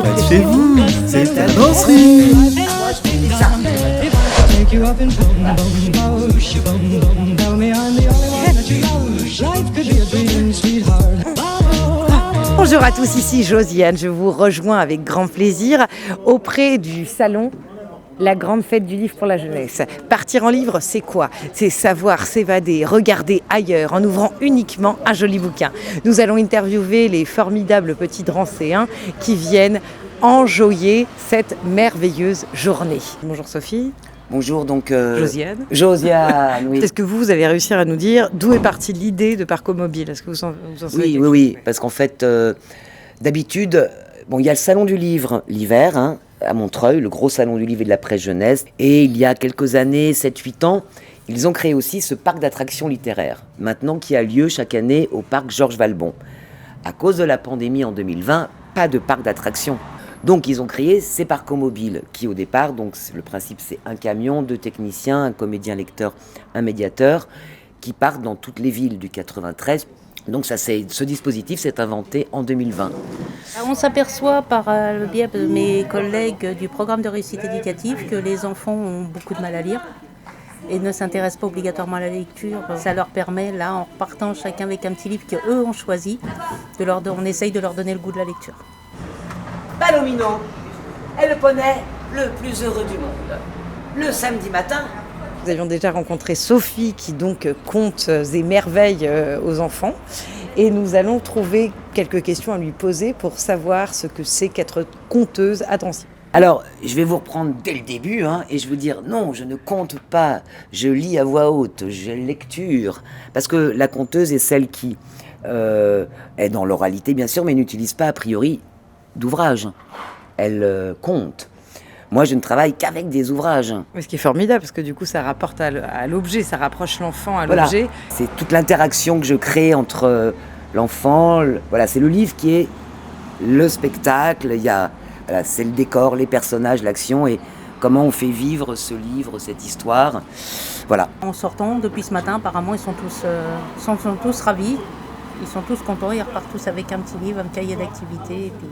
Faites chez vous, c'est la danserie. Bonjour à tous, ici Josiane, je vous rejoins avec grand plaisir auprès du salon La Grande Fête du Livre pour la Jeunesse. Partir en livre, c'est quoi? C'est savoir s'évader, regarder ailleurs en ouvrant uniquement un joli bouquin. Nous allons interviewer les formidables petits Drancéens qui viennent enjoyer cette merveilleuse journée. Bonjour Sophie. Bonjour, donc Josiane. Josiane, oui. Est-ce que vous allez réussir à nous dire d'où est partie l'idée de Parco Mobile? Est-ce que vous en savez? Oui, parce qu'en fait, d'habitude, il y a le salon du livre l'hiver, à Montreuil, le gros salon du livre et de la presse jeunesse. Et il y a quelques années, 7-8 ans, ils ont créé aussi ce parc d'attractions littéraires, maintenant qui a lieu chaque année au parc Georges Valbon. À cause de la pandémie en 2020, pas de parc d'attractions. Donc ils ont créé ces Parco Mobiles qui au départ, donc le principe c'est un camion, 2 techniciens, un comédien lecteur, un médiateur qui partent dans toutes les villes du 93. Donc ce dispositif s'est inventé en 2020. On s'aperçoit par le biais de mes collègues du programme de réussite éducative que les enfants ont beaucoup de mal à lire et ne s'intéressent pas obligatoirement à la lecture. Ça leur permet, là, en repartant chacun avec un petit livre qu'eux ont choisi, on essaye de leur donner le goût de la lecture. Palomino est le poney le plus heureux du monde. Le samedi matin, nous avions déjà rencontré Sophie qui donc conte des merveilles aux enfants et nous allons trouver quelques questions à lui poser pour savoir ce que c'est qu'être conteuse. Attention. alors je vais vous reprendre dès le début et je vais vous dire non, je ne compte pas, je lis à voix haute, j'ai lecture. Parce que la conteuse est celle qui est dans l'oralité bien sûr, mais n'utilise pas a priori d'ouvrage. Elle compte. Moi, je ne travaille qu'avec des ouvrages. Mais ce qui est formidable, parce que du coup, ça rapporte à l'objet, ça rapproche l'enfant à l'objet. Voilà. C'est toute l'interaction que je crée entre l'enfant. C'est le livre qui est le spectacle. C'est le décor, les personnages, l'action et comment on fait vivre ce livre, cette histoire. Voilà. En sortant, depuis ce matin, apparemment, ils sont tous ravis. Ils sont tous contents, ils repartent tous avec un petit livre, un cahier d'activité. Et puis,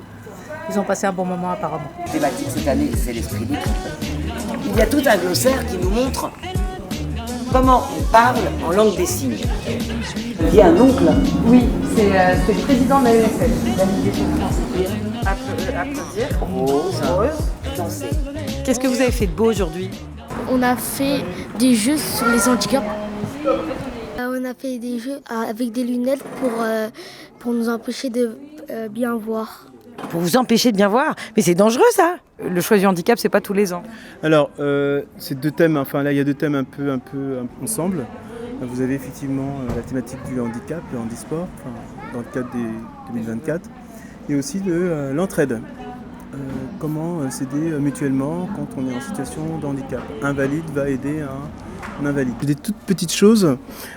ils ont passé un bon moment apparemment. La thématique cette année, c'est l'esprit d'équipe. Il y a tout un glossaire qui nous montre comment on parle en langue des signes. Il y a un oncle. Oui, c'est le président de la UNICEF, l'amitié française. Applaudir. Rose. Danser. Qu'est-ce que vous avez fait de beau aujourd'hui? On a fait des jeux sur les handicaps. On a fait des jeux avec des lunettes pour nous empêcher de bien voir. Pour vous empêcher de bien voir? Mais c'est dangereux ça! Le choix du handicap, c'est pas tous les ans. Alors, c'est 2 thèmes, là il y a 2 thèmes un peu ensemble. Vous avez effectivement la thématique du handicap, le handisport, dans le cadre des 2024, et aussi de l'entraide. Comment s'aider mutuellement quand on est en situation de handicap. Un valide va aider un invalide. C'est des toutes petites choses,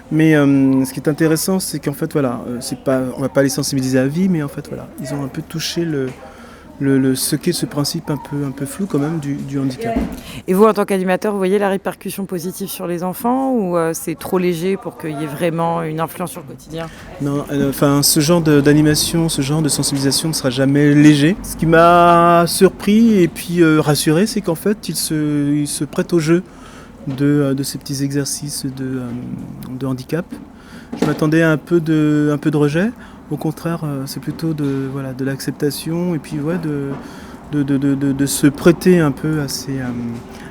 mais ce qui est intéressant, c'est qu'en fait, on va pas les sensibiliser à vie, mais en fait, ils ont un peu touché ce qu'est ce principe un peu flou quand même du handicap. Et vous, en tant qu'animateur, vous voyez la répercussion positive sur les enfants ou c'est trop léger pour qu'il y ait vraiment une influence sur le quotidien? Non, ce genre d'animation, ce genre de sensibilisation ne sera jamais léger. Ce qui m'a surpris et puis rassuré, c'est qu'en fait, il se prête au jeu de ces petits exercices de handicap. Je m'attendais à un peu de rejet. Au contraire, c'est plutôt de l'acceptation et puis de se prêter un peu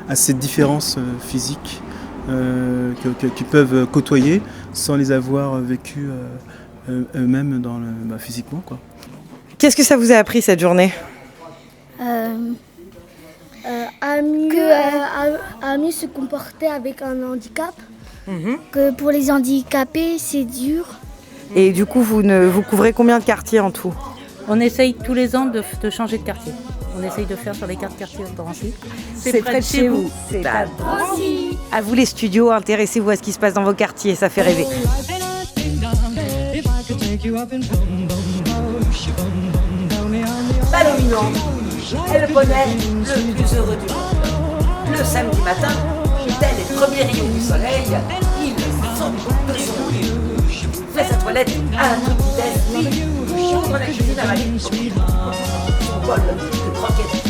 à ces différences physiques qu'ils peuvent côtoyer sans les avoir vécues eux-mêmes physiquement, quoi. Qu'est-ce que ça vous a appris cette journée? À mieux se comporter avec un handicap. Que pour les handicapés, c'est dur. Et du coup, vous couvrez combien de quartiers en tout? On essaye tous les ans de changer de quartier. On essaye de faire sur les 4 quartiers de Drancy. C'est près de chez vous. C'est à Drancy. À vous les studios, intéressez-vous à ce qui se passe dans vos quartiers, ça fait rêver. Palomino est le poney le plus heureux du monde. Le samedi matin, tel les premiers rayons du soleil, il sort de son lit, fait sa toilette à toute vitesse, puis ouvre la cuisine à Valérie. Son bol croquettes.